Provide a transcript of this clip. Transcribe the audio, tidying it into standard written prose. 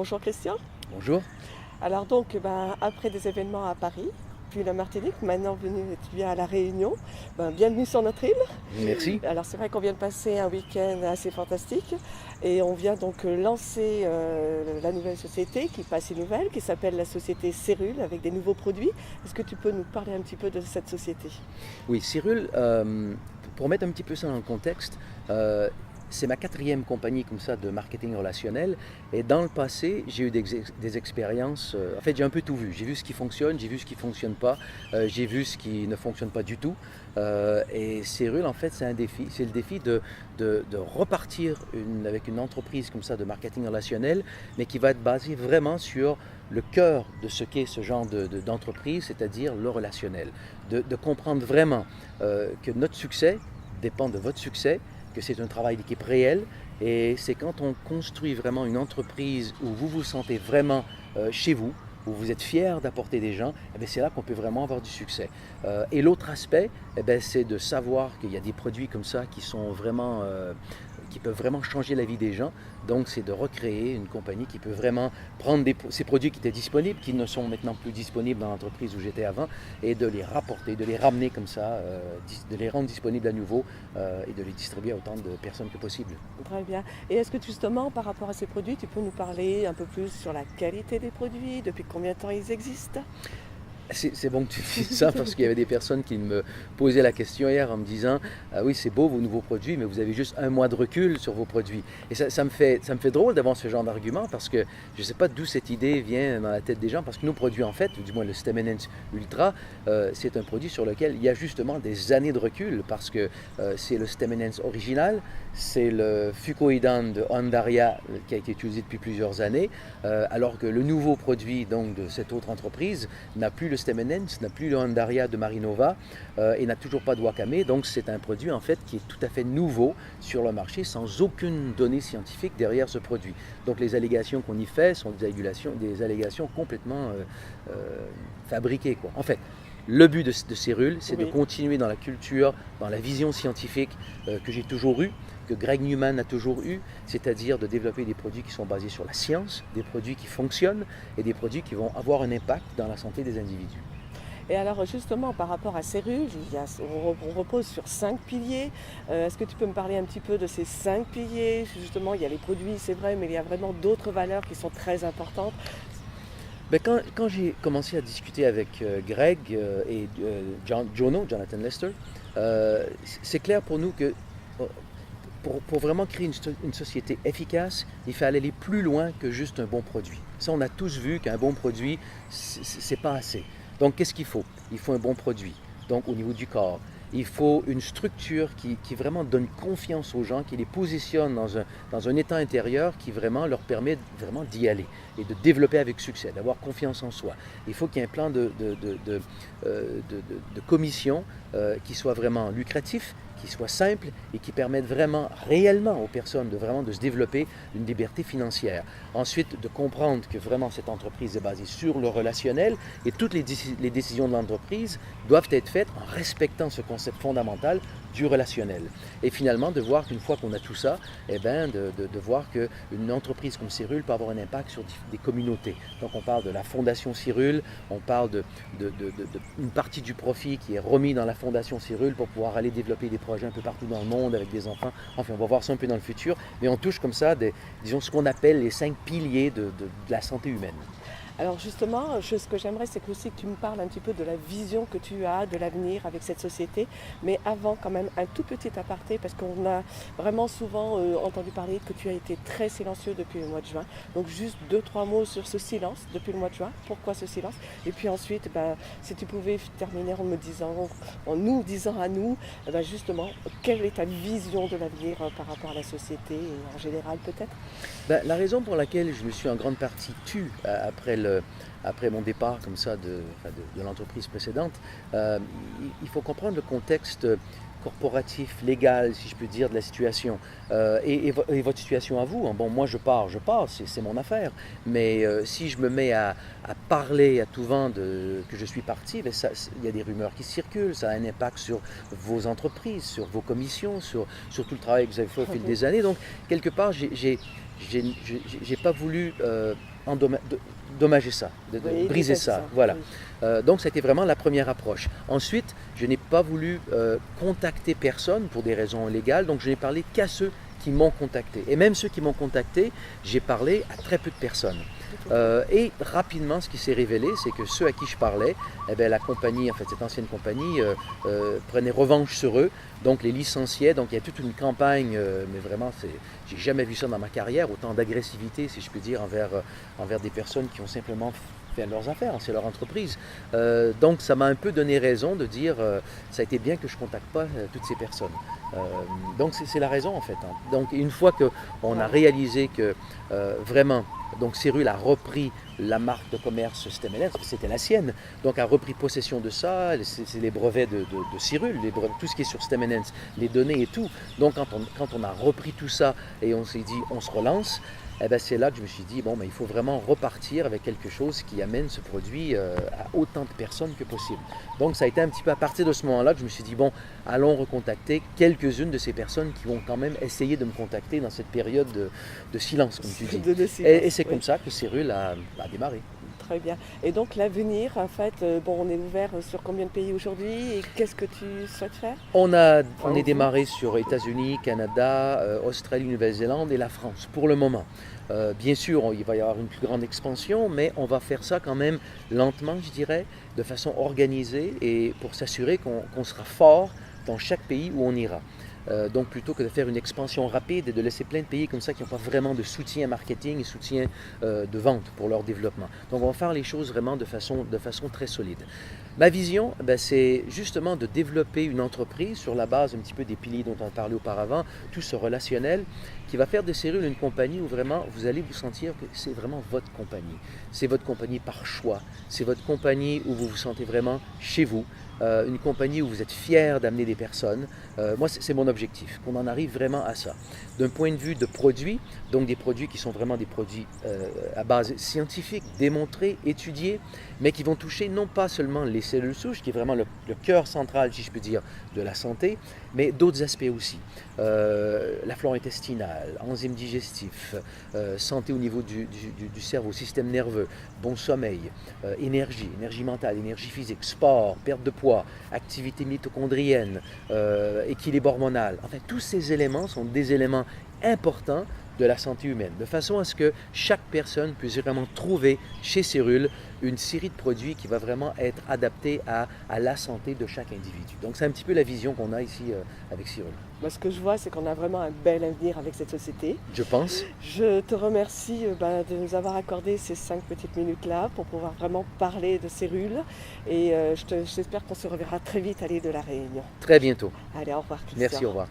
Bonjour Christian. Bonjour. Alors donc, après des événements à Paris, puis la Martinique, maintenant tu viens à La Réunion. Bienvenue sur notre île. Merci. Alors c'est vrai qu'on vient de passer un week-end assez fantastique et on vient donc lancer la nouvelle société qui passe une nouvelle, qui s'appelle la société Cérule avec des nouveaux produits. Est-ce que tu peux nous parler un petit peu de cette société? Oui, Cyril, pour mettre un petit peu ça dans le contexte, c'est ma quatrième compagnie comme ça de marketing relationnel et dans le passé, j'ai eu des expériences, en fait j'ai un peu tout vu. J'ai vu ce qui fonctionne, j'ai vu ce qui ne fonctionne pas, j'ai vu ce qui ne fonctionne pas du tout. Et Cyril, en fait, c'est un défi. C'est le défi de repartir avec une entreprise comme ça de marketing relationnel, mais qui va être basée vraiment sur le cœur de ce qu'est ce genre d'entreprise, c'est-à-dire le relationnel. De comprendre vraiment que notre succès dépend de votre succès, que c'est un travail d'équipe réel et c'est quand on construit vraiment une entreprise où vous vous sentez vraiment chez vous, où vous êtes fier d'apporter des gens, c'est là qu'on peut vraiment avoir du succès. Et l'autre aspect, c'est de savoir qu'il y a des produits comme ça qui sont vraiment, qui peuvent vraiment changer la vie des gens. Donc c'est de recréer une compagnie qui peut vraiment prendre ces produits qui étaient disponibles, qui ne sont maintenant plus disponibles dans l'entreprise où j'étais avant, et de les rapporter, de les ramener comme ça, de les rendre disponibles à nouveau et de les distribuer à autant de personnes que possible. Très bien. Et est-ce que justement, par rapport à ces produits, tu peux nous parler un peu plus sur la qualité des produits, depuis combien de temps ils existent? C'est bon que tu dises ça parce qu'il y avait des personnes qui me posaient la question hier en me disant ah oui, c'est beau vos nouveaux produits, mais vous avez juste un mois de recul sur vos produits. Et ça me fait drôle d'avoir ce genre d'argument parce que je ne sais pas d'où cette idée vient dans la tête des gens parce que nos produits, en fait, ou du moins le Stem Enhance Ultra, c'est un produit sur lequel il y a justement des années de recul parce que c'est le Stem Enhance original, c'est le Fucoidan de Hondaria qui a été utilisé depuis plusieurs années, alors que le nouveau produit donc, de cette autre entreprise n'a plus le Stem Enhance, n'a plus le Hondaria de Marinova et n'a toujours pas de Wakame. Donc c'est un produit en fait qui est tout à fait nouveau sur le marché sans aucune donnée scientifique derrière ce produit. Donc les allégations qu'on y fait sont des allégations complètement fabriquées, quoi. En fait, le but de Cyril, c'est de continuer dans la culture, dans la vision scientifique que j'ai toujours eue, que Greg Newman a toujours eu, c'est-à-dire de développer des produits qui sont basés sur la science, des produits qui fonctionnent et des produits qui vont avoir un impact dans la santé des individus. Et alors justement, par rapport à Cérule, on repose sur 5 piliers. Est-ce que tu peux me parler un petit peu de ces 5 piliers? Justement, il y a les produits, c'est vrai, mais il y a vraiment d'autres valeurs qui sont très importantes. Quand j'ai commencé à discuter avec Greg et Jonathan Lester, c'est clair pour nous que pour vraiment créer une société efficace, il fallait aller plus loin que juste un bon produit. Ça, on a tous vu qu'un bon produit, c'est pas assez. Donc, qu'est-ce qu'il faut? Il faut un bon produit. Donc, au niveau du corps, il faut une structure qui vraiment donne confiance aux gens, qui les positionne dans un état intérieur qui vraiment leur permet vraiment d'y aller et de développer avec succès, d'avoir confiance en soi. Il faut qu'il y ait un plan de commission qui soit vraiment lucratif, qui soit simple et qui permette vraiment, réellement aux personnes de se développer une liberté financière. Ensuite, de comprendre que vraiment cette entreprise est basée sur le relationnel et toutes les décisions de l'entreprise doivent être faites en respectant ce concept fondamental du relationnel. Et finalement, de voir qu'une fois qu'on a tout ça, de voir qu'une entreprise comme Cyril peut avoir un impact sur des communautés. Donc on parle de la fondation Cyril, on parle d'une partie du profit qui est remis dans la fondation Cyril pour pouvoir aller développer des projets un peu partout dans le monde avec des enfants. Enfin, on va voir ça un peu dans le futur, mais on touche comme ça, disons, ce qu'on appelle les 5 piliers de la santé humaine. Alors justement, ce que j'aimerais, c'est aussi que tu me parles un petit peu de la vision que tu as de l'avenir avec cette société. Mais avant, quand même, un tout petit aparté, parce qu'on a vraiment souvent entendu parler que tu as été très silencieux depuis le mois de juin. Donc juste 2-3 mots sur ce silence depuis le mois de juin. Pourquoi ce silence? Et puis ensuite, si tu pouvais terminer en nous disant à nous, justement, quelle est ta vision de l'avenir par rapport à la société et en général peut-être? La raison pour laquelle je me suis en grande partie tu après mon départ comme ça de l'entreprise précédente, il faut comprendre le contexte corporatif, légal, si je peux dire, de la situation et votre situation à vous. Bon, moi je pars, c'est mon affaire. Mais si je me mets à parler à tout vent que je suis parti, il y a des rumeurs qui circulent, ça a un impact sur vos entreprises, sur vos commissions, sur tout le travail que vous avez fait au fil des années. Donc, quelque part, j'ai pas voulu dommager ça, de Oui, briser déjà, ça. Voilà. oui. Donc, ça a été vraiment la première approche. Ensuite, je n'ai pas voulu contacter personne pour des raisons légales, donc je n'ai parlé qu'à ceux qui m'ont contacté. Et même ceux qui m'ont contacté, j'ai parlé à très peu de personnes. Et rapidement, ce qui s'est révélé, c'est que ceux à qui je parlais, eh bien, la compagnie, en fait, cette ancienne compagnie, prenait revanche sur eux, donc les licenciait. Donc il y a toute une campagne, mais vraiment, j'ai jamais vu ça dans ma carrière, autant d'agressivité, si je puis dire, envers des personnes qui ont simplement fait leurs affaires, c'est leur entreprise. Donc ça m'a un peu donné raison de dire, ça a été bien que je ne contacte pas toutes ces personnes. Donc c'est la raison en fait. Hein. Donc une fois qu'on a réalisé que vraiment, donc Cyrul a repris la marque de commerce STEM-LN, c'était la sienne, donc a repris possession de ça, c'est les brevets de Cyrul, tout ce qui est sur STEM-LN, les données et tout. Donc quand on a repris tout ça et on s'est dit on se relance, eh ben, c'est là que je me suis dit, bon, ben, il faut vraiment repartir avec quelque chose qui amène ce produit à autant de personnes que possible. Donc ça a été un petit peu à partir de ce moment-là que je me suis dit, bon, allons recontacter quelques-unes de ces personnes qui vont quand même essayer de me contacter dans cette période de silence, comme tu dis. Et c'est comme ça que Cyrul a démarré. Très bien. Et donc l'avenir, en fait, bon, on est ouvert sur combien de pays aujourd'hui et qu'est-ce que tu souhaites faire? On est démarré sur États-Unis, Canada, Australie, Nouvelle-Zélande et la France pour le moment. Bien sûr, il va y avoir une plus grande expansion, mais on va faire ça quand même lentement, je dirais, de façon organisée et pour s'assurer qu'on sera fort dans chaque pays où on ira. Donc plutôt que de faire une expansion rapide et de laisser plein de pays comme ça qui n'ont pas vraiment de soutien marketing et soutien de vente pour leur développement. Donc on va faire les choses vraiment de façon très solide. Ma vision, c'est justement de développer une entreprise sur la base un petit peu des piliers dont on a parlé auparavant, tout ce relationnel, qui va faire de Cyrul une compagnie où vraiment vous allez vous sentir que c'est vraiment votre compagnie. C'est votre compagnie par choix. C'est votre compagnie où vous vous sentez vraiment chez vous. Une compagnie où vous êtes fier d'amener des personnes. Moi, c'est mon objectif, qu'on en arrive vraiment à ça. D'un point de vue de produits, donc des produits qui sont vraiment des produits à base scientifique, démontrés, étudiés, mais qui vont toucher non pas seulement les cellules souches, qui est vraiment le cœur central, si je peux dire, de la santé, mais d'autres aspects aussi. La flore intestinale, enzymes digestifs, santé au niveau du cerveau, système nerveux, bon sommeil, énergie mentale, énergie physique, sport, perte de poids, activité mitochondrienne, équilibre hormonal. Enfin, tous ces éléments sont des éléments importants de la santé humaine, de façon à ce que chaque personne puisse vraiment trouver chez Cyrul une série de produits qui va vraiment être adaptés à la santé de chaque individu. Donc c'est un petit peu la vision qu'on a ici avec Cyrul. Moi, ce que je vois, c'est qu'on a vraiment un bel avenir avec cette société. Je pense. Je te remercie de nous avoir accordé ces 5 petites minutes-là pour pouvoir vraiment parler de Cyrul. Et j'espère qu'on se reverra très vite à l'île de la Réunion. Très bientôt. Allez, au revoir Christian. Merci, au revoir.